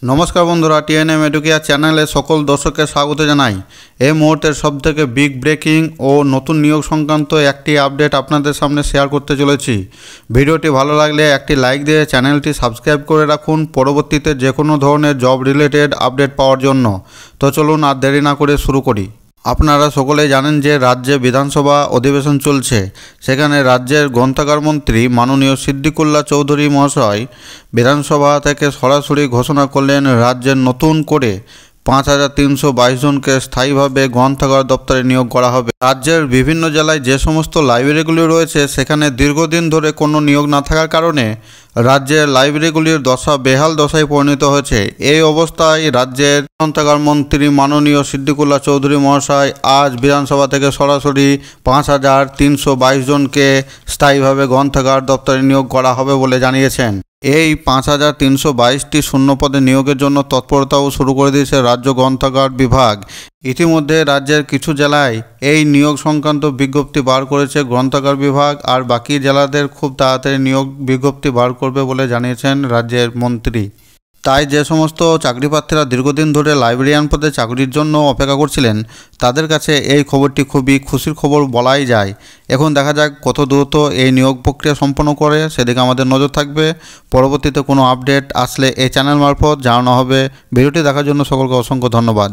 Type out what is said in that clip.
নমস্কার বন্ধুরা, TNM educare চ্যানেলে সকল দর্শককে স্বাগত জানাই। এই মুহূর্তের সবথেকে বিগ ব্রেকিং ও নতুন নিয়োগ সংক্রান্ত একটি আপডেট আপনাদের সামনে শেয়ার করতে চলেছি। ভিডিওটি ভালো লাগলে একটি লাইক দিয়ে চ্যানেলটি সাবস্ক্রাইব করে রাখুন পরবর্তীতে যে কোনো ধরনের জব রিলেটেড আপডেট পাওয়ার জন্য। তো চলুন আর দেরি না করে শুরু করি। আপনারা সকলেই জানেন যে রাজ্যে বিধানসভা অধিবেশন চলছে। সেখানে রাজ্যের গ্রন্থাগার মন্ত্রী মাননীয় সিদ্দিকুল্লাহ চৌধুরী মহাশয় বিধানসভা থেকে সরাসরি ঘোষণা করলেন রাজ্যের নতুন করে ৫,৩২২ জনকে স্থায়ীভাবে গ্রন্থাগার দপ্তরে নিয়োগ করা হবে। রাজ্যের বিভিন্ন জেলায় যে সমস্ত লাইব্রেরিগুলি রয়েছে সেখানে দীর্ঘদিন ধরে কোনো নিয়োগ না থাকার কারণে রাজ্যের লাইব্রেরিগুলির দশা বেহাল দশায় পরিণত হয়েছে। এই অবস্থায় রাজ্যের গ্রন্থাগার মন্ত্রী মাননীয় সিদ্দিকুল্লাহ চৌধুরী মহাশয় আজ বিধানসভা থেকে সরাসরি ৫,৩২২ জনকে স্থায়ীভাবে গ্রন্থাগার দপ্তরে নিয়োগ করা হবে বলে জানিয়েছেন। এই ৫,৩২২টি শূন্যপদে নিয়োগের জন্য তৎপরতাও শুরু করে দিয়েছে রাজ্য গ্রন্থাগার বিভাগ। ইতিমধ্যে রাজ্যের কিছু জেলায় এই নিয়োগ সংক্রান্ত বিজ্ঞপ্তি বার করেছে গ্রন্থাগার বিভাগ, আর বাকি জেলাদের খুব তাড়াতাড়ি নিয়োগ বিজ্ঞপ্তি বার করবে বলে জানিয়েছেন রাজ্যের মন্ত্রী। তাই যে সমস্ত চাকরিপ্রার্থীরা দীর্ঘদিন ধরে লাইব্রেরিয়ান পদে চাকরির জন্য অপেক্ষা করছিলেন তাদের কাছে এই খবরটি খুবই খুশির খবর বলাই যায়। এখন দেখা যাক কত দ্রুত এই নিয়োগ প্রক্রিয়া সম্পন্ন করে, সেদিকে আমাদের নজর থাকবে। পরবর্তীতে কোনো আপডেট আসলে এই চ্যানেল মারফত জানানো হবে। ভিডিওটি দেখার জন্য সকলকে অসংখ্য ধন্যবাদ।